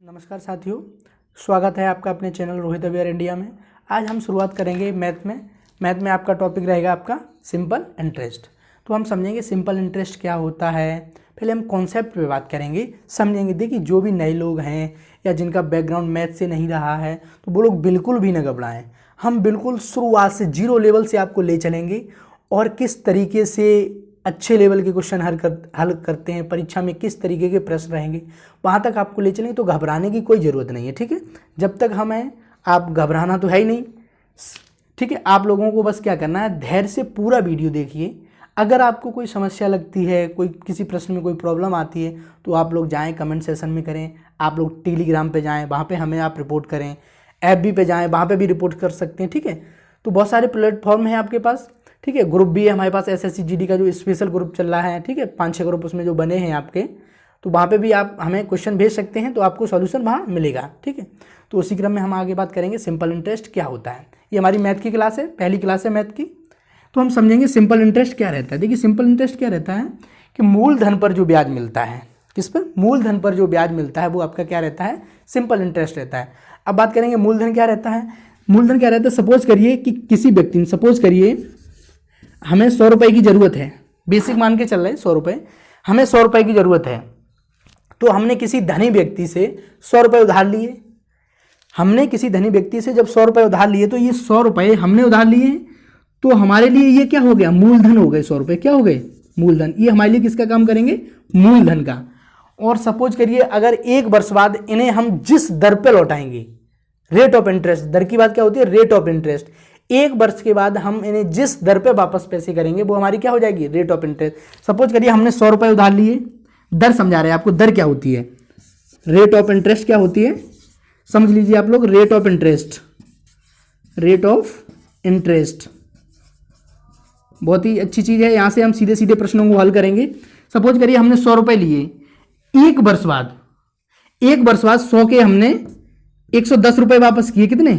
नमस्कार साथियों, स्वागत है आपका अपने चैनल रोहित अवेयर इंडिया में। आज हम शुरुआत करेंगे मैथ में आपका टॉपिक रहेगा आपका सिंपल इंटरेस्ट। तो हम समझेंगे सिंपल इंटरेस्ट क्या होता है। पहले हम कॉन्सेप्ट पे बात करेंगे, समझेंगे। देखिए, जो भी नए लोग हैं या जिनका बैकग्राउंड मैथ से नहीं रहा है तो वो लोग बिल्कुल भी न घबराएं। हम बिल्कुल शुरुआत से जीरो लेवल से आपको ले चलेंगे और किस तरीके से अच्छे लेवल के क्वेश्चन हल करते हैं, परीक्षा में किस तरीके के प्रश्न रहेंगे, वहाँ तक आपको ले चलेंगे। तो घबराने की कोई ज़रूरत नहीं है, ठीक है। जब तक हम हैं, आप घबराना तो है ही नहीं, ठीक है। आप लोगों को बस क्या करना है, धैर्य से पूरा वीडियो देखिए। अगर आपको कोई समस्या लगती है, कोई किसी प्रश्न में कोई प्रॉब्लम आती है, तो आप लोग जाएँ कमेंट सेशन में करें। आप लोग टेलीग्राम पे जाएँ, वहाँ पे हमें आप रिपोर्ट करें। FB पे जाएँ, वहाँ पे भी रिपोर्ट कर सकते हैं, ठीक है। तो बहुत सारे प्लेटफॉर्म हैं आपके पास, ठीक है। ग्रुप भी है हमारे पास, SSC GD का जो स्पेशल ग्रुप चल रहा है, ठीक है। 5-6 ग्रुप उसमें जो बने हैं आपके, तो वहाँ पे भी आप हमें क्वेश्चन भेज सकते हैं, तो आपको सॉल्यूशन वहाँ मिलेगा, ठीक है। तो उसी क्रम में हम आगे बात करेंगे सिंपल इंटरेस्ट क्या होता है। ये हमारी मैथ की क्लास है, पहली क्लास है मैथ की। तो हम समझेंगे सिंपल इंटरेस्ट क्या रहता है। देखिए, सिंपल इंटरेस्ट क्या रहता है कि मूलधन पर जो ब्याज मिलता है, किस पर, मूलधन पर जो ब्याज मिलता है वो आपका क्या रहता है, सिंपल इंटरेस्ट रहता है। अब बात करेंगे मूलधन क्या रहता है। मूलधन क्या रहता है, सपोज करिए कि किसी व्यक्ति ने, सपोज करिए हमें 100 रुपये की ज़रूरत है, बेसिक मान के चल रहे हैं 100 रुपये, हमें 100 रुपये की ज़रूरत है। तो हमने किसी धनी व्यक्ति से 100 रुपये उधार लिए। हमने किसी धनी व्यक्ति से जब 100 रुपये उधार लिए, तो ये 100 रुपये हमने उधार लिए, तो हमारे लिए ये क्या हो गया, मूलधन हो गए। 100 रुपये क्या हो गए, मूलधन। ये हमारे लिए किसका काम करेंगे, मूलधन का। और सपोज करिए अगर 1 वर्ष बाद इन्हें हम जिस दर पर लौटाएंगे, रेट ऑफ इंटरेस्ट, दर की बात क्या होती है, रेट ऑफ इंटरेस्ट। 1 वर्ष के बाद हम इन्हें जिस दर पे वापस पैसे करेंगे वो हमारी क्या हो जाएगी, रेट ऑफ इंटरेस्ट। सपोज करिए हमने 100 रुपये उधार लिए, दर समझा रहे हैं आपको, दर क्या होती है, रेट ऑफ इंटरेस्ट क्या होती है, समझ लीजिए आप लोग। Rate of interest, rate of interest बहुत ही अच्छी चीज है। यहां से हम सीधे सीधे प्रश्नों को हल करेंगे। सपोज करिए हमने 100 रुपये लिए, 1 वर्ष बाद 100 के हमने 110 रुपये वापस किए। कितने,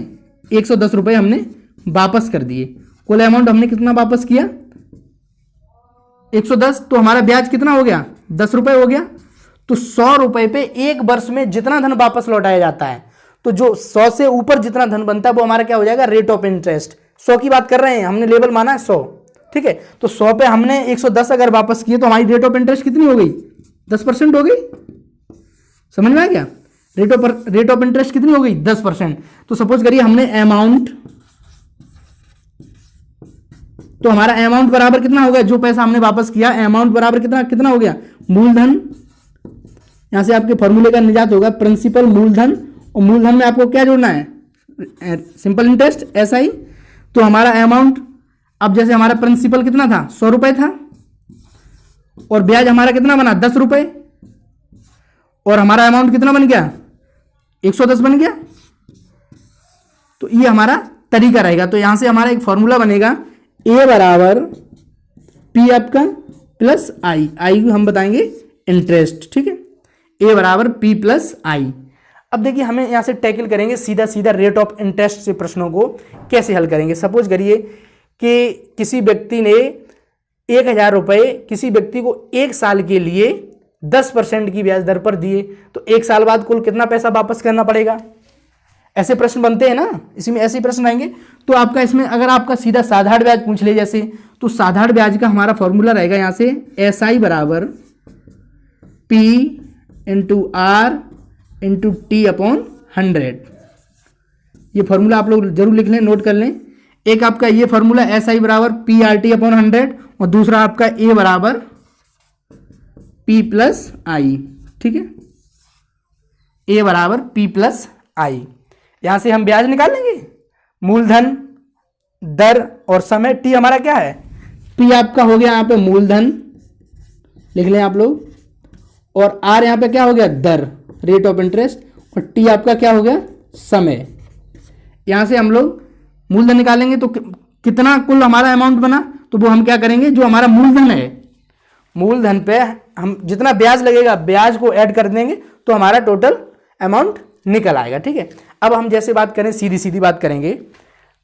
110 रुपये हमने वापस कर दिए। कुल अमाउंट हमने कितना वापस किया, 110। तो हमारा ब्याज कितना हो गया, 10 रुपये हो गया। तो 100 रुपये पे 1 वर्ष में जितना धन वापस लौटाया जाता है, तो जो 100 से ऊपर जितना धन बनता है वो हमारा क्या हो जाएगा, रेट ऑफ इंटरेस्ट। 100 की बात कर रहे हैं, हमने लेवल माना है 100, ठीक है। तो 100 पे हमने 110 अगर वापस किए तो हमारी रेट ऑफ इंटरेस्ट कितनी हो गई, 10% हो गई। समझ में आ गया, रेट ऑफ इंटरेस्ट कितनी हो गई, 10%। तो सपोज करिए हमने अमाउंट, तो हमारा अमाउंट बराबर कितना हो गया, जो पैसा हमने वापस किया, अमाउंट बराबर कितना हो गया, मूलधन। यहां से आपके फॉर्मूले का निजात होगा, प्रिंसिपल मूलधन, और मूलधन में आपको क्या जोड़ना है, सिंपल इंटरेस्ट, SI। तो हमारा अमाउंट, अब जैसे हमारा प्रिंसिपल कितना था, 100 रुपये था, और ब्याज हमारा कितना बना, 10 रुपये, और हमारा अमाउंट कितना बन गया, 110 बन गया। तो ये हमारा तरीका रहेगा। तो यहां से हमारा एक फॉर्मूला बनेगा, A बराबर P आपका प्लस I को हम बताएंगे इंटरेस्ट, ठीक है। A बराबर P प्लस I। अब देखिए हमें यहां से टैकल करेंगे सीधा सीधा रेट ऑफ इंटरेस्ट से प्रश्नों को कैसे हल करेंगे। सपोज करिए कि किसी व्यक्ति ने 1000 रुपये किसी व्यक्ति को 1 साल के लिए 10% की ब्याज दर पर दिए, तो 1 साल बाद कुल कितना पैसा वापस करना पड़ेगा। ऐसे प्रश्न बनते हैं ना, इसी में ऐसे प्रश्न आएंगे। तो आपका इसमें अगर आपका सीधा साधारण ब्याज पूछ ले जैसे, तो साधारण ब्याज का हमारा फॉर्मूला रहेगा यहां से, SI बराबर P into R into T upon 100। ये फॉर्मूला आप लोग जरूर लिख लें, नोट कर लें। एक आपका ये फॉर्मूला SI बराबर PRT अपॉन 100, और दूसरा आपका A बराबर P प्लस I, ठीक है। A बराबर P प्लस I। यहां से हम ब्याज निकालेंगे, मूलधन, दर और समय। T हमारा क्या है, P आपका हो गया यहां पे मूलधन, लिख लें आप लोग, और R यहां पे क्या हो गया, दर, रेट ऑफ इंटरेस्ट, और T आपका क्या हो गया, समय। यहां से हम लोग मूलधन निकालेंगे तो कितना कुल हमारा अमाउंट बना, तो वो हम क्या करेंगे, जो हमारा मूलधन है, मूलधन पे हम जितना ब्याज लगेगा ब्याज को ऐड कर देंगे, तो हमारा टोटल अमाउंट निकल आएगा, ठीक है। अब हम जैसे बात करें, सीधी सीधी बात करेंगे,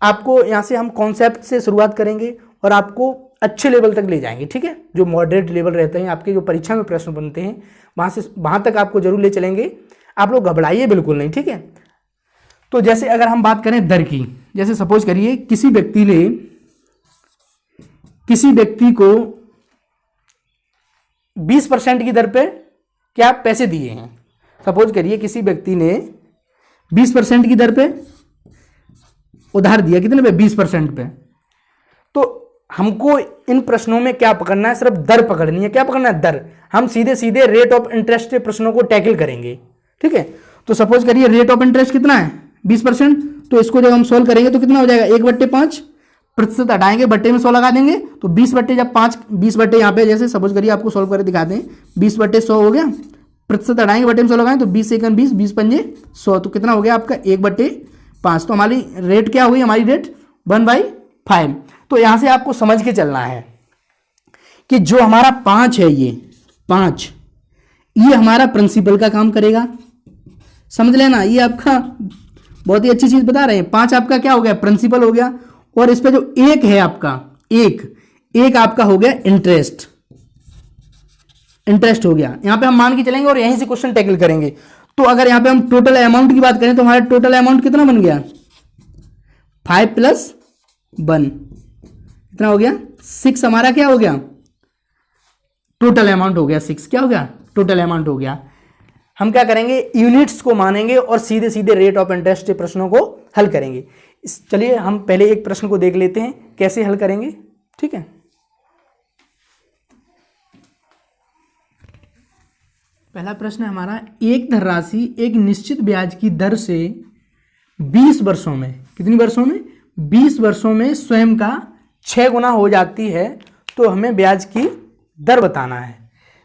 आपको यहाँ से हम कॉन्सेप्ट से शुरुआत करेंगे और आपको अच्छे लेवल तक ले जाएंगे, ठीक है। जो मॉडरेट लेवल रहते हैं आपके, जो परीक्षा में प्रश्न बनते हैं, वहाँ तक आपको जरूर ले चलेंगे। आप लोग घबराइए बिल्कुल नहीं, ठीक है। तो जैसे अगर हम बात करें दर की, जैसे सपोज करिए किसी व्यक्ति को 20% की दर पे क्या पैसे दिए हैं। सपोज करिए किसी व्यक्ति ने 20% की दर पे उधार दिया, कितने पे? 20% पे। तो हमको इन प्रश्नों में क्या पकड़ना है? सिर्फ दर पकड़नी है। क्या पकड़ना है? दर। हम सीधे सीधे रेट ऑफ इंटरेस्ट के प्रश्नों को टैकल करेंगे, ठीक है। तो सपोज करिए रेट ऑफ इंटरेस्ट कितना है? 20%। तो इसको जब हम सोल्व करेंगे तो कितना हो जाएगा? 1/5 प्रतिशत हटाएंगे, बट्टे में 100 लगा देंगे, तो 20/5, 20 यहाँ पे जैसे सपोज करिए आपको सोल्व करके दिखाते हैं, 20/100 हो गया, प्रतिशत हटाएंगे, बट्टे में 100 लगाएं, तो 20 × 20, 20 × 5 100, तो कितना हो गया आपका? 1/5। तो हमारी रेट क्या हुई? हमारी रेट 1/5। तो यहां से आपको समझ के चलना है कि जो हमारा 5 है, ये 5 ये हमारा प्रिंसिपल का काम करेगा, समझ लेना। ये आपका बहुत ही अच्छी चीज बता रहे हैं। 5 आपका क्या हो गया? प्रिंसिपल हो गया। और इस पे जो 1 है आपका, एक आपका हो गया इंटरेस्ट हो गया। यहां पे हम मान के चलेंगे और यहीं से क्वेश्चन टैकल करेंगे। तो अगर यहां पे हम टोटल अमाउंट की बात करें तो हमारा टोटल अमाउंट कितना बन गया? 5 + 1 कितना हो गया? 6 हमारा क्या हो गया? टोटल अमाउंट हो गया 6। क्या हो गया? टोटल अमाउंट हो गया। हम क्या करेंगे? यूनिट्स को मानेंगे और सीधे सीधे रेट ऑफ इंटरेस्ट के प्रश्नों को हल करेंगे। चलिए हम पहले एक प्रश्न को देख लेते हैं कैसे हल करेंगे, ठीक है। पहला प्रश्न है हमारा, एक धनराशि एक निश्चित ब्याज की दर से 20 वर्षों में, कितनी वर्षों में? 20 वर्षों में स्वयं का 6 गुना हो जाती है, तो हमें ब्याज की दर बताना है।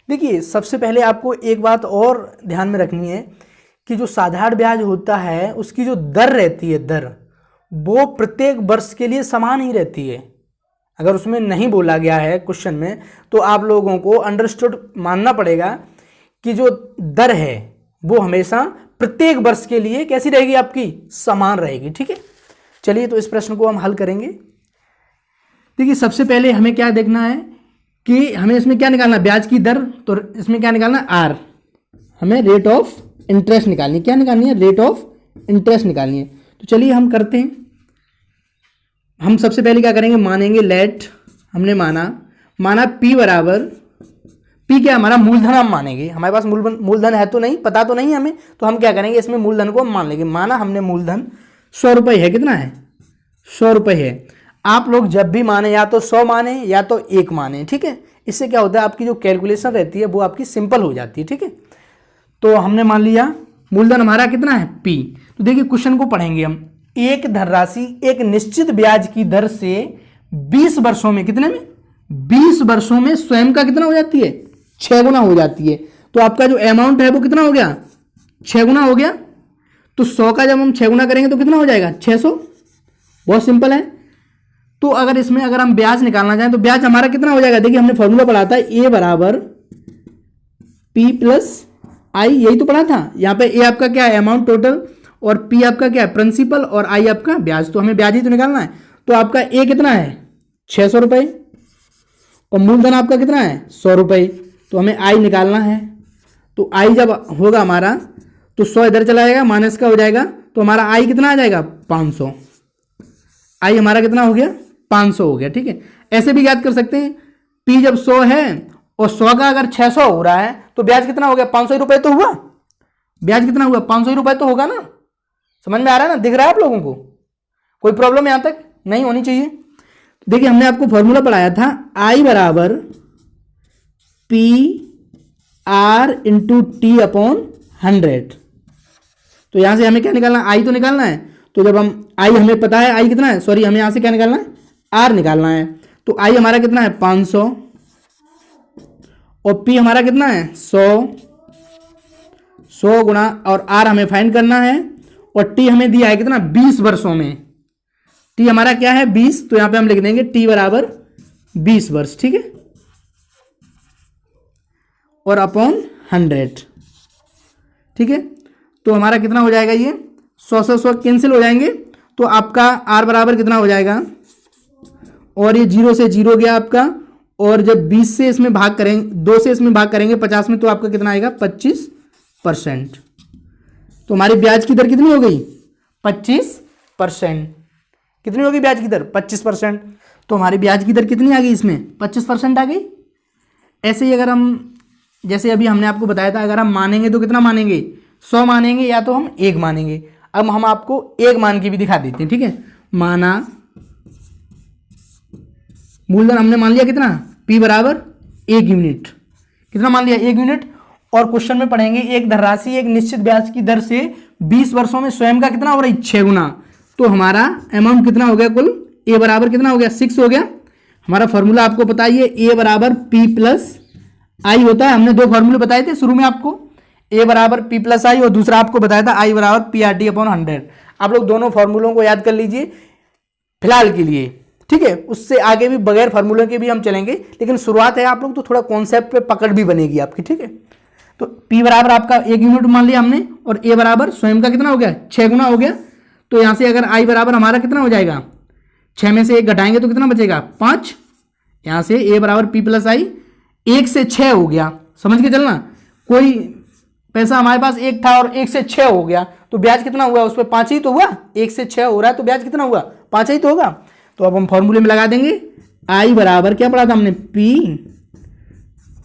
देखिए सबसे पहले आपको एक बात और ध्यान में रखनी है कि जो साधारण ब्याज होता है उसकी जो दर रहती है, दर वो प्रत्येक वर्ष के लिए समान ही रहती है। अगर उसमें नहीं बोला गया है क्वेश्चन में तो आप लोगों को अंडरस्टूड मानना पड़ेगा कि जो दर है वो हमेशा प्रत्येक वर्ष के लिए कैसी रहेगी? आपकी समान रहेगी, ठीक है। चलिए तो इस प्रश्न को हम हल करेंगे। देखिए सबसे पहले हमें क्या देखना है कि हमें इसमें क्या निकालना है? ब्याज की दर। तो इसमें क्या निकालना है? आर। हमें रेट ऑफ इंटरेस्ट निकालनी है। क्या निकालनी है? रेट ऑफ इंटरेस्ट निकालनी है। तो चलिए हम करते हैं। हम सबसे पहले क्या करेंगे? मानेंगे लेट, हमने माना P बराबर, P क्या? हमारा मूलधन हम मानेंगे। हमारे पास मूलधन है तो नहीं, पता तो नहीं हमें, तो हम क्या करेंगे? इसमें मूलधन को हम मान लेंगे। माना हमने मूलधन 100 रुपये है। कितना है? 100 रुपये है। आप लोग जब भी माने या तो 100 माने या तो 1 माने, ठीक है। इससे क्या होता है? आपकी जो कैलकुलेशन रहती है वो आपकी सिंपल हो जाती है, ठीक है। तो हमने मान लिया मूलधन हमारा कितना है? P। तो देखिए क्वेश्चन को पढ़ेंगे हम। एक धनराशि एक निश्चित ब्याज की दर से 20 वर्षों में, कितने में? 20 वर्षों में स्वयं का कितना हो जाती है? 6 गुना हो जाती है। तो आपका जो अमाउंट है वो कितना हो गया? 6 गुना हो गया। तो 100 का जब हम 6 गुना करेंगे तो कितना हो जाएगा? 600। बहुत सिंपल है। तो अगर इसमें अगर हम ब्याज निकालना चाहें तो ब्याज हमारा कितना हो जाएगा? देखिए हमने फॉर्मूला पढ़ा था, A बराबर P + I, यही तो पढ़ा था। यहाँ पे A आपका क्या है? अमाउंट टोटल, और P आपका क्या है? प्रिंसिपल, और I आपका ब्याज। तो हमें ब्याज ही तो निकालना है। तो आपका A कितना है? 600 रुपये, और मूलधन आपका कितना है? 100 रुपये। तो हमें I निकालना है। तो I जब होगा हमारा तो 100 इधर चला जाएगा, माइनस का हो जाएगा, तो हमारा I कितना आ जाएगा? 500। I हमारा कितना हो गया? 500 हो गया, ठीक है। ऐसे भी याद कर सकते हैं, P जब 100 है और 100 का अगर 600 हो रहा है तो ब्याज कितना हो गया? 500 रुपये तो हुआ। ब्याज कितना हुआ? 500 रुपये तो होगा ना। समझ में आ रहा है ना? दिख रहा है आप लोगों को? कोई प्रॉब्लम यहां तक नहीं होनी चाहिए। देखिए हमने आपको फॉर्मूला पढ़ाया था, I बराबर PR × T/100। तो यहां से हमें क्या निकालना है? I तो निकालना है। तो जब हम I हमें पता है I कितना है, सॉरी हमें यहां से क्या निकालना है? R निकालना है। तो I हमारा कितना है? 500, और P हमारा कितना है? 100 गुना, और R हमें फाइंड करना है, और T हमें दिया है कितना? 20 वर्षों में। T हमारा क्या है? 20। तो यहां पे हम लिख देंगे T बराबर 20 वर्ष, ठीक है, और अपॉन 100, ठीक है। तो हमारा कितना हो जाएगा? ये 100 से 100 कैंसिल हो जाएंगे, तो आपका R बराबर कितना हो जाएगा? और ये 0 से 0 गया आपका, और जब 20 से इसमें भाग करेंगे, 2 से इसमें भाग करेंगे 50 में, तो आपका कितना आएगा? 25%। तो हमारी ब्याज की दर कितनी हो गई 25%। कितनी होगी ब्याज की दर 25%। तो हमारी ब्याज की दर कितनी आ गई इसमें 25% आ गई। ऐसे ही अगर हम जैसे अभी हमने आपको बताया था, अगर हम मानेंगे तो कितना मानेंगे 100 मानेंगे या तो हम 1 मानेंगे। अब हम आपको 1 मान के भी दिखा देते हैं, ठीक है। माना मूलधन हमने मान लिया कितना P बराबर 1 यूनिट। कितना मान लिया 1 यूनिट। और क्वेश्चन में पढ़ेंगे एक धनराशि एक निश्चित ब्याज की दर से 20 वर्षों में स्वयं का कितना हो रहा है 6 गुना। तो हमारा अमाउंट कितना हो गया कुल A बराबर कितना हो गया 6 हो गया। हमारा फॉर्मूला आपको पता ही है A बराबर P प्लस आई होता है। हमने 2 फॉर्मूले बताए थे शुरू में आपको, A बराबर P प्लस आई और दूसरा आपको बताया था I बराबर PRT अपॉन 100। आप लोग दोनों फॉर्मूलों को याद कर लीजिए फिलहाल के लिए, ठीक है। उससे आगे भी बगैर फार्मूले के भी हम चलेंगे, लेकिन शुरुआत है आप लोग तो थोड़ा कॉन्सेप्ट पे पकड़ भी बनेगी आपकी, ठीक है। तो P बराबर आपका 1 यूनिट मान लिया हमने और A बराबर स्वयं का कितना हो गया 6 गुना हो गया। तो यहां से अगर I बराबर हमारा कितना हो जाएगा 6 में से 1 घटाएंगे तो कितना बचेगा 5। यहां से A बराबर P प्लस आई 1 से 6 हो गया, समझ के चलना। कोई पैसा हमारे पास 1 था और 1 से 6 हो गया तो ब्याज कितना हुआ उस पर 5 ही तो हुआ। 1 से 6 हो रहा है तो ब्याज कितना हुआ 5 ही तो होगा। तो अब हम फॉर्मूले में लगा देंगे I बराबर क्या पढ़ा था हमने P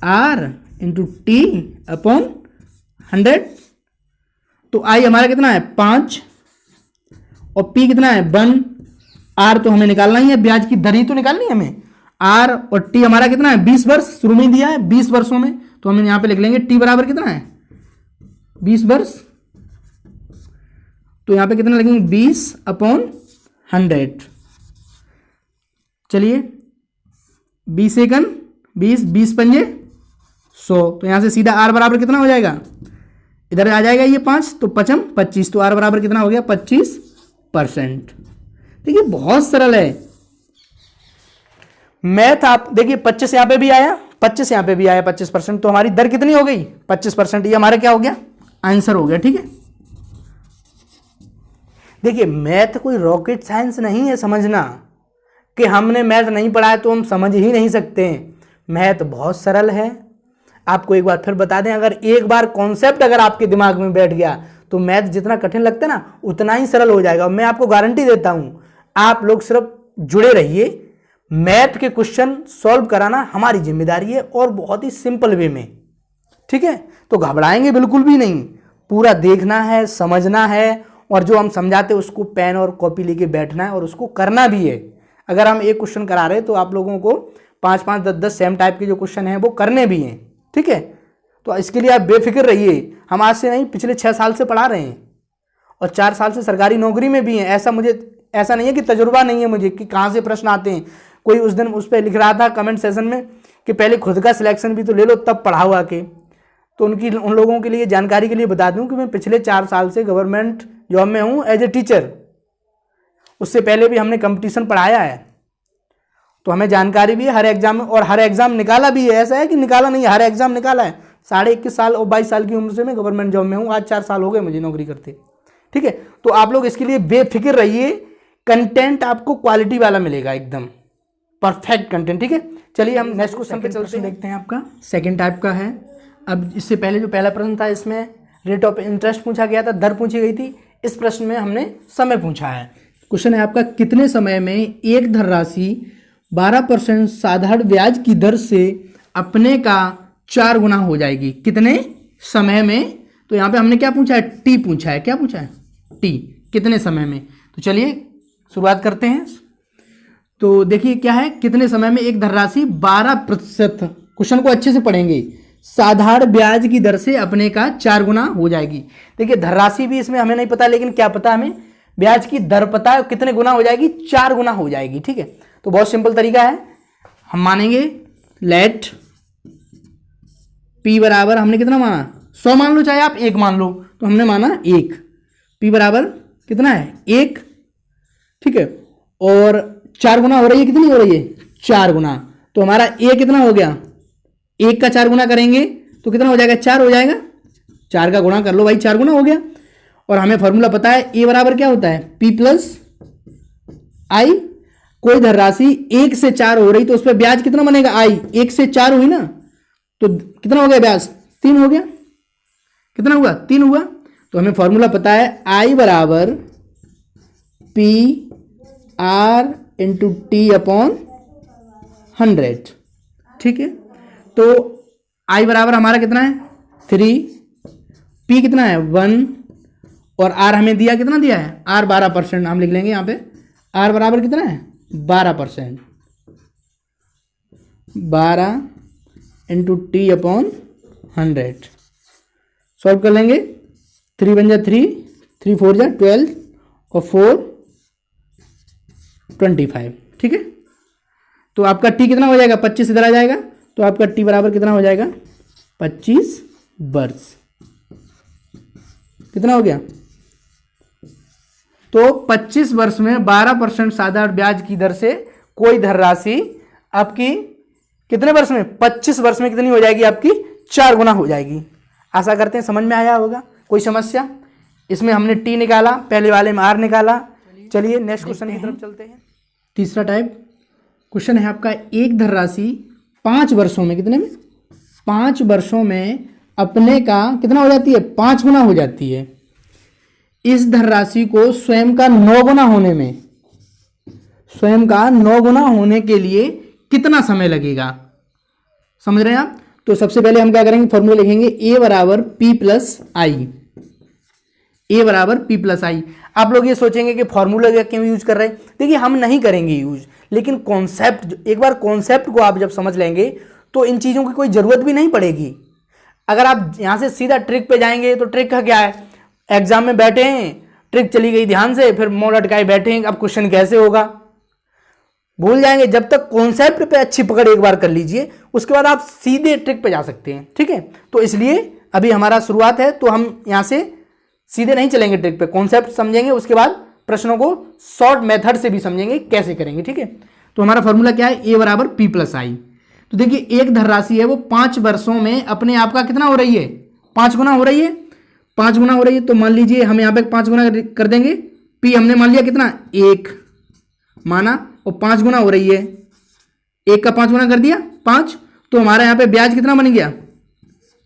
R into T upon 100। तो I हमारा कितना है 5 और P कितना है 1। R तो हमें निकालना ही है, ब्याज की दर ही तो निकालनी है हमें। R और T हमारा कितना है 20 वर्ष, शुरू में ही दिया है 20 वर्षों में। तो हम यहां पे लिख लेंगे T बराबर कितना है 20 वर्ष। तो यहां पे कितना लगेंगे 20 अपॉन 100। चलिए 20 एकन 20 20 पंजे 100। तो यहां से सीधा R बराबर कितना हो जाएगा, इधर आ जाएगा ये 5 तो 5 25। तो R बराबर कितना हो गया 25%। देखिए बहुत सरल है मैथ। आप देखिए 25 यहां पे भी आया 25 यहां पे भी आया 25%। तो हमारी दर कितनी हो गई 25%। ये हमारा क्या हो गया आंसर हो गया, ठीक है। देखिए मैथ कोई रॉकेट साइंस नहीं है समझना कि हमने मैथ नहीं पढ़ा है तो हम समझ ही नहीं सकते हैं। मैथ बहुत सरल है। आपको एक बार फिर बता दें, अगर एक बार कॉन्सेप्ट अगर आपके दिमाग में बैठ गया तो मैथ जितना कठिन लगता है ना उतना ही सरल हो जाएगा। मैं आपको गारंटी देता हूं, आप लोग सिर्फ जुड़े रहिए। मैथ के क्वेश्चन सॉल्व कराना हमारी जिम्मेदारी है और बहुत ही सिंपल वे में, ठीक है। तो घबराएंगे बिल्कुल भी नहीं, पूरा देखना है समझना है और जो हम समझाते हैं उसको पेन और कॉपी लेके बैठना है और उसको करना भी है। अगर हम एक क्वेश्चन करा रहे हैं तो आप लोगों को 5-5 10-10 सेम टाइप के जो क्वेश्चन हैं वो करने भी हैं, ठीक है। तो इसके लिए आप बेफिक्र रहिए। हम आज से नहीं पिछले 6 साल से पढ़ा रहे हैं और 4 साल से सरकारी नौकरी में भी हैं। ऐसा नहीं है कि तजुर्बा नहीं है मुझे कि कहाँ से प्रश्न आते हैं। कोई उस दिन उस पर लिख रहा था कमेंट सेशन में कि पहले खुद का सिलेक्शन भी तो ले लो तब पढ़ाओ आके। तो उन लोगों के लिए जानकारी के लिए बता दूं कि मैं पिछले 4 साल से गवर्नमेंट जॉब में हूँ एज ए टीचर। उससे पहले भी हमने कंपटीशन पढ़ाया है तो हमें जानकारी भी है हर एग्जाम में, और हर एग्जाम निकाला भी है। ऐसा है कि निकाला नहीं है, हर एग्जाम निकाला है। 21.5 साल और 22 साल की उम्र से मैं गवर्नमेंट जॉब में हूँ। आज 4 साल हो गए मुझे नौकरी करते, ठीक है। तो आप लोग इसके लिए बेफिक्र रहिए, कंटेंट आपको क्वालिटी वाला मिलेगा, एकदम परफेक्ट कंटेंट, ठीक है। चलिए हम नेक्स्ट क्वेश्चन पे चलते हैं। देखते हैं आपका सेकंड टाइप का है। अब इससे पहले जो पहला प्रश्न था इसमें रेट ऑफ इंटरेस्ट पूछा गया था, दर पूछी गई थी। इस प्रश्न में हमने समय पूछा है। क्वेश्चन है आपका कितने समय में एक धनराशि 12% साधारण ब्याज की दर से अपने का 4 गुना हो जाएगी। कितने समय में, तो यहाँ पे हमने क्या पूछा है टी पूछा है। क्या पूछा है टी, कितने समय में। तो चलिए शुरुआत करते हैं। तो देखिए क्या है, कितने समय में एक धनराशि 12%, क्वेश्चन को अच्छे से पढ़ेंगे, साधारण ब्याज की दर से अपने का 4 गुना हो जाएगी। देखिए धनराशि भी इसमें हमें नहीं पता, लेकिन क्या पता हमें ब्याज की दर पता है, कितने गुना हो जाएगी 4 गुना हो जाएगी, ठीक है। तो बहुत सिंपल तरीका है, हम मानेंगे लेट P बराबर हमने कितना माना 100 मान लो, चाहे आप 1 मान लो। तो हमने माना 1, P बराबर कितना है 1, ठीक है। और 4 गुना हो रही है, कितनी हो रही है 4 गुना। तो हमारा A कितना हो गया, 1 का 4 गुना करेंगे तो कितना हो जाएगा 4 हो जाएगा। 4 का गुणा कर लो भाई, 4 गुना हो गया। और हमें फॉर्मूला पता है A बराबर क्या होता है P प्लस आई। कोई धनराशि 1 से 4 हो रही तो उस पर ब्याज कितना बनेगा I, 1 से 4 हुई ना, तो कितना हो गया ब्याज 3 हो गया। कितना हुआ 3 हुआ। तो हमें फॉर्मूला पता है I बराबर P R into T upon 100। ठीक है, तो I बराबर हमारा कितना है 3, P कितना है 1 और R हमें दिया कितना दिया है R 12%। हम लिख लेंगे यहाँ पे R बराबर कितना है 12%, 12 इंटू टी अपॉन 100। सॉल्व कर लेंगे, 3 बन जा 3, 3 4 जा 12 और 4 25। ठीक है, तो आपका टी कितना हो जाएगा 25 इधर आ जाएगा, तो आपका टी बराबर कितना हो जाएगा 25 वर्ष। कितना हो गया, तो 25 वर्ष में 12% साधारण ब्याज की दर से कोई धनराशि आपकी कितने वर्ष में 25 वर्ष में कितनी हो जाएगी आपकी 4 गुना हो जाएगी। आशा करते हैं समझ में आया होगा। कोई समस्या, इसमें हमने टी निकाला, पहले वाले में आर निकाला। चलिए नेक्स्ट क्वेश्चन की तरफ चलते हैं। तीसरा टाइप क्वेश्चन है आपका, एक धनराशि 5 वर्षों में कितने में 5 वर्षों में अपने का कितना हो जाती है 5 गुना हो जाती है। इस धनराशि को स्वयं का 9 गुना होने में, स्वयं का 9 गुना होने के लिए कितना समय लगेगा। समझ रहे हैं आप। तो सबसे पहले हम क्या करेंगे, फॉर्मूला लिखेंगे ए बराबर पी प्लस आई, ए बराबर पी प्लस आई। आप लोग ये सोचेंगे कि फॉर्मूला क्यों यूज कर रहे हैं। देखिए हम नहीं करेंगे यूज, लेकिन कॉन्सेप्ट, एक बार कॉन्सेप्ट को आप जब समझ लेंगे तो इन चीज़ों की कोई ज़रूरत भी नहीं पड़ेगी। अगर आप यहाँ से सीधा ट्रिक पे जाएंगे तो ट्रिक का क्या है, एग्जाम में बैठे हैं, ट्रिक चली गई ध्यान से, फिर मुंह लटकाए बैठे हैं, अब क्वेश्चन कैसे होगा, भूल जाएंगे। जब तक कॉन्सेप्ट पे अच्छी पकड़ एक बार कर लीजिए, उसके बाद आप सीधे ट्रिक पे जा सकते हैं। ठीक है, तो इसलिए अभी हमारा शुरुआत है, तो हम यहाँ से सीधे नहीं चलेंगे ट्रिक पे, कॉन्सेप्ट समझेंगे, उसके बाद प्रश्नों को शॉर्ट मेथड से भी समझेंगे कैसे करेंगे। ठीक है, तो हमारा फॉर्मूला क्या है, ए बराबर पी प्लस आई। तो देखिए एक धनराशि है वो 5 वर्षों में अपने आप का कितना हो रही है 5 गुना हो रही है, 5 गुना हो रही है। तो मान लीजिए हम यहाँ पे 5 गुना कर देंगे, पी हमने मान लिया कितना 1 माना, और 5 गुना हो रही है, 1 का 5 गुना कर दिया 5, तो हमारा यहाँ पे ब्याज कितना बन गया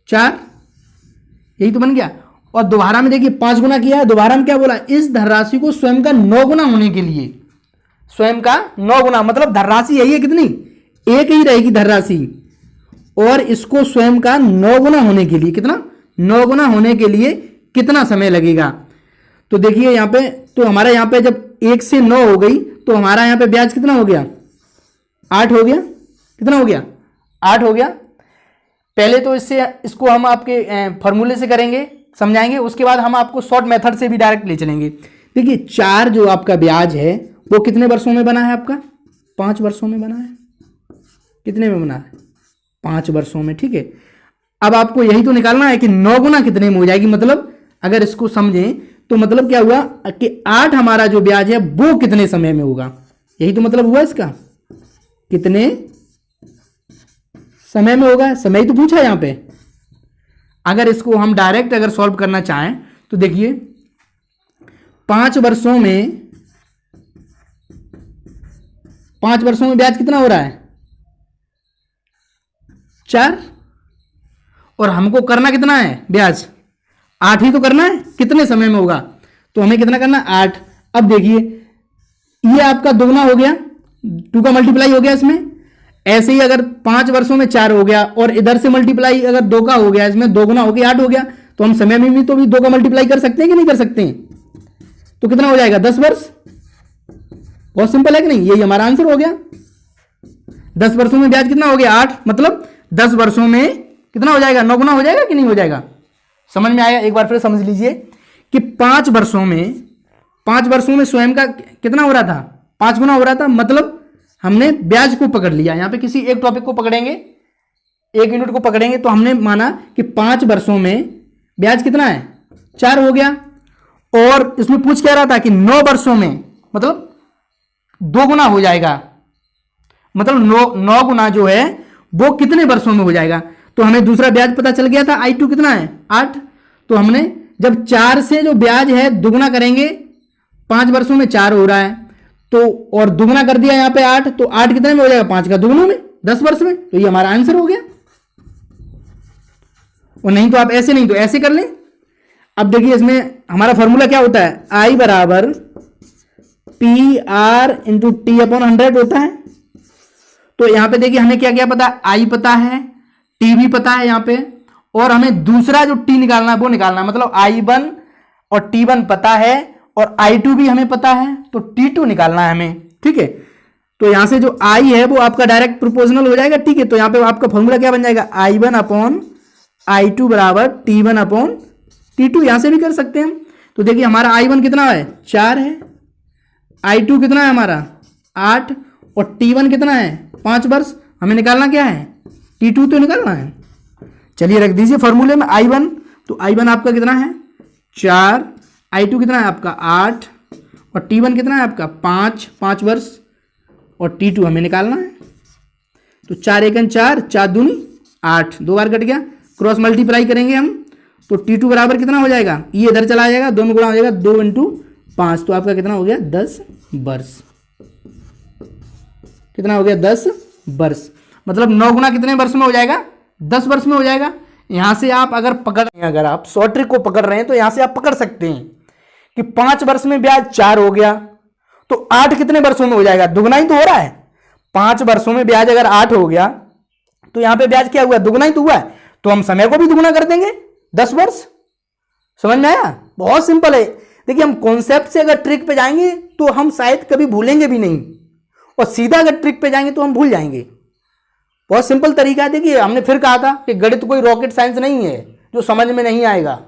4, यही तो बन गया। और दोबारा में देखिए 5 गुना किया है, दोबारा में क्या बोला, इस धनराशि को स्वयं का 9 गुना होने के लिए, स्वयं का 9 गुना मतलब धनराशि यही है कितनी, एक ही रहेगी धनराशि, और इसको स्वयं का 9 गुना होने के लिए कितना 9 गुना होने के लिए कितना समय लगेगा। तो देखिए यहाँ पे, तो हमारा यहाँ पे जब 1 से 9 हो गई तो हमारा यहाँ पे ब्याज कितना हो गया 8 हो गया, कितना हो गया 8 हो गया। पहले तो इसको हम आपके फॉर्मूले से करेंगे, समझाएंगे, उसके बाद हम आपको शॉर्ट मेथड से भी डायरेक्ट ले चलेंगे। देखिए 4 जो आपका ब्याज है वो कितने वर्षों में बना है आपका 5 वर्षों में बना है, कितने में बना है 5 वर्षों में। ठीक है, अब आपको यही तो निकालना है कि 9 गुना कितने में हो जाएगी, मतलब अगर इसको समझें तो मतलब क्या हुआ कि 8 हमारा जो ब्याज है वो कितने समय में होगा, यही तो मतलब हुआ इसका, कितने समय में होगा, समय ही तो पूछा यहां पे। अगर इसको हम डायरेक्ट अगर सॉल्व करना चाहें तो देखिए 5 वर्षों में, 5 वर्षों में ब्याज कितना हो रहा है 4, और हमको करना कितना है ब्याज 8 ही तो करना है, कितने समय में होगा, तो हमें कितना करना 8। अब देखिए ये आपका दोगुना हो गया, 2 का मल्टीप्लाई हो गया इसमें, ऐसे ही अगर 5 वर्षों में 4 हो गया और इधर से मल्टीप्लाई अगर 2 का हो गया, इसमें 2 गुना हो गया 8 हो गया, तो हम समय में भी तो भी 2 का मल्टीप्लाई कर सकते हैं कि नहीं कर सकते हैं, तो कितना हो जाएगा 10 वर्ष। बहुत सिंपल है कि नहीं, यही हमारा आंसर हो गया। 10 वर्षों में ब्याज कितना हो गया 8, मतलब 10 वर्षों में कितना हो जाएगा 9 गुना हो जाएगा कि नहीं हो जाएगा। समझ में आया, एक बार फिर समझ लीजिए कि 5 वर्षों में स्वयं का कितना हो रहा था 5 गुना हो रहा था, मतलब हमने ब्याज को पकड़ लिया। यहां पे किसी एक टॉपिक को पकड़ेंगे, एक यूनिट को पकड़ेंगे, तो हमने माना कि 5 वर्षों में ब्याज कितना है 4 हो गया, और इसमें पूछ क्या रहा था कि 9 वर्षों में मतलब 2 गुना हो जाएगा, मतलब 9 गुना जो है वो कितने वर्षों में हो जाएगा। तो हमें दूसरा ब्याज पता चल गया था I2 कितना है 8, तो हमने जब 4 से जो ब्याज है दुगुना करेंगे, 5 वर्षों में 4 हो रहा है तो, और दुगुना कर दिया यहाँ पे 8, तो 8 कितने में हो जाएगा 5 का दुगुना में 10 वर्ष में, तो ये हमारा आंसर हो गया। और नहीं तो आप ऐसे, नहीं तो ऐसे कर लें। अब देखिए इसमें हमारा फॉर्मूला क्या होता है, आई बराबर P R into T upon 100 होता है। तो यहां पे देखिए हमें क्या क्या पता है, आई पता है, टी भी पता है यहां पे, और हमें दूसरा जो टी निकालना है वो निकालना है, मतलब I1 और T1 पता है और I2 भी हमें पता है, तो T2 निकालना है हमें। ठीक है, तो यहां से जो I है वो आपका डायरेक्ट प्रोपोर्शनल हो जाएगा। ठीक है, तो यहां पे आपका फॉर्मूला क्या बन जाएगा, I1 अपॉन I2 बराबर T1 अपॉन T2। यहां से भी कर सकते हैं। तो देखिए हमारा I1 कितना है, 4 है, I2 कितना है हमारा 8, और T1 कितना है 5 वर्ष। हमें निकालना क्या है, T2 तो निकालना है। चलिए रख दीजिए फॉर्मूले में I1, तो I1 आपका कितना है 4, I2 कितना है आपका 8, और T1 कितना है आपका 5 वर्ष, और T2 हमें निकालना है। तो 4 एकन 4, 4 दूनी 8, 2 बार कट गया, क्रॉस मल्टीप्लाई करेंगे हम, तो T2 बराबर कितना हो जाएगा, ये इधर चला जाएगा, 2 में गुणा हो जाएगा, 2 इंटू 5, तो आपका कितना हो गया 10 वर्ष। कितना हो गया 10 वर्ष, मतलब 9 गुना कितने वर्ष में हो जाएगा, 10 वर्ष में हो जाएगा। यहां से आप अगर आप शॉर्ट ट्रिक को पकड़ रहे हैं तो यहां से आप पकड़ सकते हैं कि 5 वर्ष में ब्याज 4 हो गया, तो 8 कितने वर्षों में हो जाएगा, दुगना ही तो हो रहा है। 5 वर्षों में ब्याज अगर 8 हो गया तो यहां पे ब्याज क्या हुआ, दुगना ही तो हुआ है, तो हम समय को भी दुगना कर देंगे, 10 वर्ष। समझ में आया, बहुत सिंपल है। देखिए हम कॉन्सेप्ट से अगर ट्रिक पे जाएंगे तो हम शायद कभी भूलेंगे भी नहीं, और सीधा अगर ट्रिक पे जाएंगे तो हम भूल जाएंगे। बहुत सिंपल तरीका है। देखिए हमने फिर कहा था कि गणित कोई रॉकेट साइंस नहीं है जो समझ में नहीं आएगा।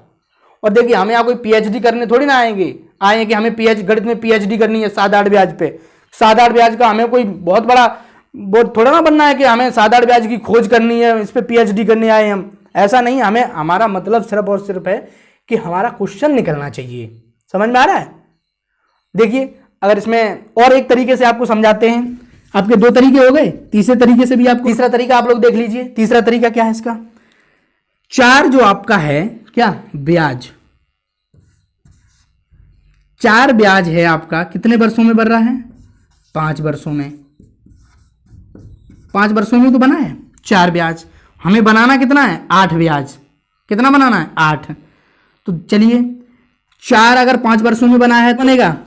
और देखिए हमें यहाँ कोई पीएचडी करने थोड़ी ना आए कि हमें गणित में पीएचडी करनी है 7-8 ब्याज पे। 7-8 ब्याज का हमें कोई बहुत बड़ा वो थोड़ा ना बनना है कि हमें 7-8 ब्याज की खोज करनी है, इस पर पीएचडी करने आए हम, ऐसा नहीं। हमें हमारा मतलब सिर्फ और सिर्फ है कि हमारा क्वेश्चन निकलना चाहिए। समझ में आ रहा है। देखिए अगर इसमें और एक तरीके से आपको समझाते हैं, आपके 2 तरीके हो गए, तीसरे तरीके से भी आपको, तीसरा तरीका आप लोग देख लीजिए। तीसरा तरीका क्या है इसका, 4 जो आपका है क्या ब्याज, 4 ब्याज है आपका, कितने वर्षों में बढ़ रहा है, 5 वर्षों में। 5 वर्षों में तो बना है 4 ब्याज, हमें बनाना कितना है 8 ब्याज। कितना बनाना है 8। तो चलिए 4 अगर 5 वर्षों में बना है तो बनेगा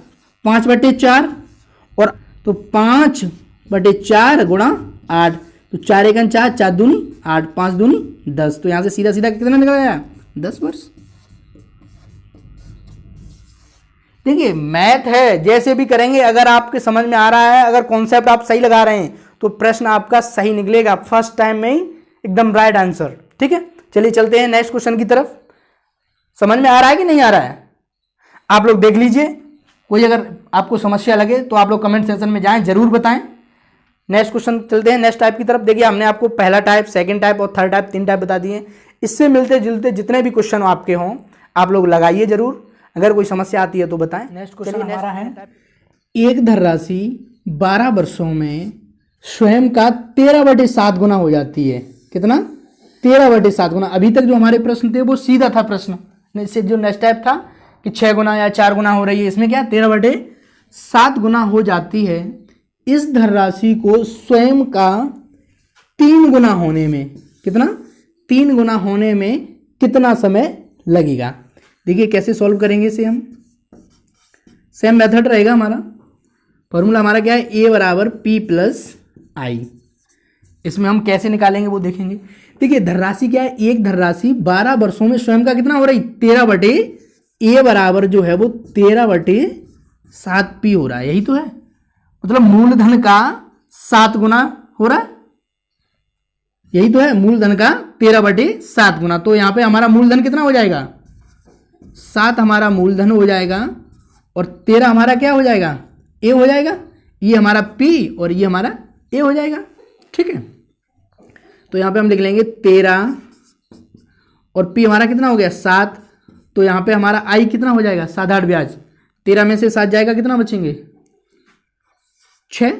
5/4, और तो 5/4 गुणा 8, तो 4 एकन 4, 4 दूनी 8, 5 दूनी 10, तो यहां से सीधा सीधा कितना निकल गया 10 वर्ष। देखिए मैथ है, जैसे भी करेंगे अगर आपके समझ में आ रहा है, अगर कॉन्सेप्ट आप सही लगा रहे हैं तो प्रश्न आपका सही निकलेगा, फर्स्ट टाइम में ही एकदम राइट आंसर। ठीक है, चलिए चलते हैं नेक्स्ट क्वेश्चन की तरफ। समझ में आ रहा है कि नहीं आ रहा है, आप लोग देख लीजिए। कोई अगर आपको समस्या लगे तो आप लोग कमेंट सेक्शन में जाएं, जरूर बताएं। नेक्स्ट क्वेश्चन चलते हैं नेक्स्ट टाइप की तरफ। देखिए हमने आपको पहला टाइप, सेकंड टाइप और थर्ड टाइप, 3 टाइप बता दिए। इससे मिलते जुलते जितने भी क्वेश्चन आपके हों आप लोग लगाइए जरूर, अगर कोई समस्या आती है तो बताएं। नेक्स्ट क्वेश्चन हमारा है, एक धनराशि 12 वर्षों में स्वयं का 13/7 गुना हो जाती है। कितना, 13/7 गुना। अभी तक जो हमारे प्रश्न थे वो सीधा था प्रश्न, जो नेक्स्ट टाइप था कि 6 गुना या 4 गुना हो रही है, इसमें क्या 13/7 गुना हो जाती है। इस धनराशि को स्वयं का 3 गुना होने में, कितना 3 गुना होने में कितना समय लगेगा। देखिए कैसे सॉल्व करेंगे इसे हम, सेम मेथड रहेगा हमारा। फॉर्मूला हमारा क्या है, ए बराबर पी प्लस आई। इसमें हम कैसे निकालेंगे वो देखेंगे। देखिए धनराशि क्या है, एक धनराशि 12 वर्षों में स्वयं का कितना हो रहा है 13 ए बराबर जो है वो 13/7 पी हो रहा है। यही तो है, मतलब मूलधन का 7 गुना हो रहा है। यही तो है, मूलधन का 13/7 गुना। तो यहां पे हमारा मूलधन कितना हो जाएगा, 7 हमारा मूलधन हो जाएगा, और 13 हमारा क्या हो जाएगा, ए हो जाएगा। ये हमारा पी और ये हमारा ए हो जाएगा। ठीक है, तो यहां पे हम लिख लेंगे 13 और पी हमारा कितना हो गया 7। तो यहां पे हमारा आई कितना हो जाएगा 7/8 ब्याज। 13 में से 7 जाएगा, कितना बचेंगे 6।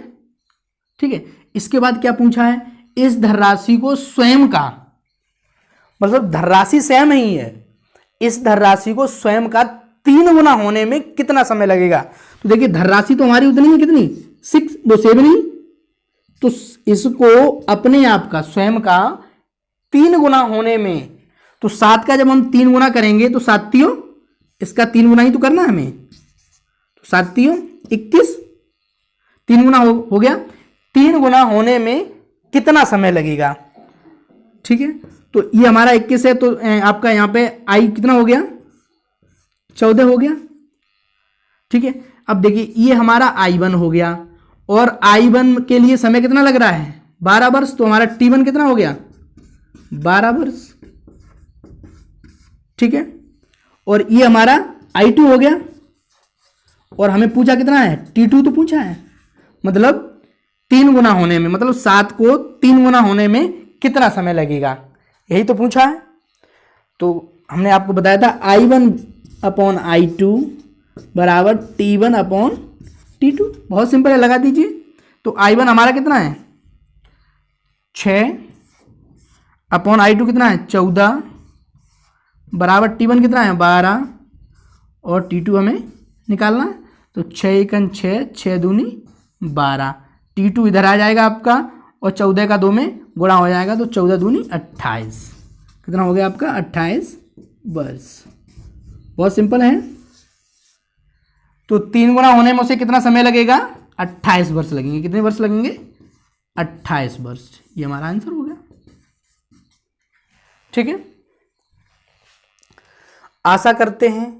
ठीक है, इसके बाद क्या पूछा है, इस धनराशि को स्वयं का, मतलब धनराशि सेम ही है, इस धनराशि को स्वयं का 3 गुना होने में कितना समय लगेगा। तो देखिए धनराशि तो हमारी उतनी है, कितनी 6 वो 7 ही, तो इसको अपने आप का स्वयं का 3 गुना होने में, तो 7 का जब हम 3 गुना करेंगे तो 7 3 इसका 3 गुना ही तो करना है हमें, तो 7 3 21, 3 गुना हो गया। 3 गुना होने में कितना समय लगेगा, ठीक है। तो ये हमारा 21 है, तो आपका यहाँ पे आई कितना हो गया, 14 हो गया, ठीक है। अब देखिए ये हमारा I1 हो गया, और I1 के लिए समय कितना लग रहा है, 12 वर्ष, तो हमारा T1 कितना हो गया, 12 वर्ष, ठीक है। और ये हमारा I2 हो गया, और हमें पूछा कितना है, T2 तो पूछा है, मतलब 3 गुना होने में, मतलब 7 को 3 गुना होने में कितना समय लगेगा, यही तो पूछा है। तो हमने आपको बताया था I1 अपॉन I2 बराबर T1 अपॉन T2, बहुत सिंपल है, लगा दीजिए। तो I1 हमारा कितना है 6 अपॉन I2 कितना है 14 बराबर T1 कितना है 12 और T2 हमें निकालना है। तो 6 एकन 6, 6 दूनी 12, T2 इधर आ जाएगा आपका, और 14 का 2 में गुणा हो जाएगा, तो 14 दूनी 28, कितना हो गया आपका 28 वर्ष। बहुत सिंपल है। तो 3 गुना होने में उसे कितना समय लगेगा, 28 वर्ष लगेंगे। कितने वर्ष लगेंगे, 28 वर्ष। ये हमारा आंसर हो गया, ठीक है। आशा करते हैं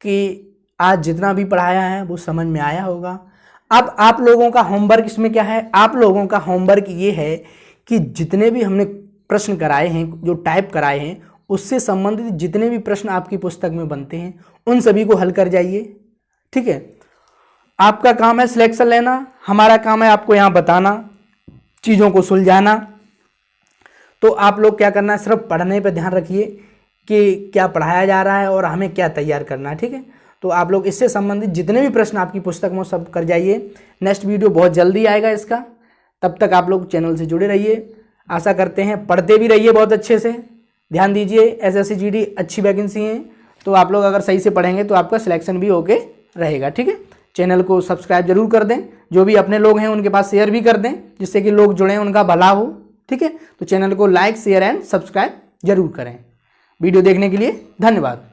कि आज जितना भी पढ़ाया है वो समझ में आया होगा। अब आप लोगों का होमवर्क इसमें क्या है, आप लोगों का होमवर्क ये है कि जितने भी हमने प्रश्न कराए हैं, जो टाइप कराए हैं, उससे संबंधित जितने भी प्रश्न आपकी पुस्तक में बनते हैं उन सभी को हल कर जाइए, ठीक है। आपका काम है सिलेक्शन लेना, हमारा काम है आपको यहाँ बताना, चीज़ों को सुलझाना। तो आप लोग क्या करना है, सिर्फ पढ़ने पर ध्यान रखिए कि क्या पढ़ाया जा रहा है और हमें क्या तैयार करना है, ठीक है। तो आप लोग इससे संबंधित जितने भी प्रश्न आपकी पुस्तक में सब कर जाइए। नेक्स्ट वीडियो बहुत जल्दी आएगा इसका, तब तक आप लोग चैनल से जुड़े रहिए। आशा करते हैं पढ़ते भी रहिए बहुत अच्छे से, ध्यान दीजिए। SSC GD अच्छी वैकेंसी है, तो आप लोग अगर सही से पढ़ेंगे तो आपका सिलेक्शन भी ओके रहेगा, ठीक है। चैनल को सब्सक्राइब जरूर कर दें, जो भी अपने लोग हैं उनके पास शेयर भी कर दें, जिससे कि लोग जुड़ें, उनका भला हो, ठीक है। तो चैनल को लाइक शेयर एंड सब्सक्राइब जरूर करें। वीडियो देखने के लिए धन्यवाद।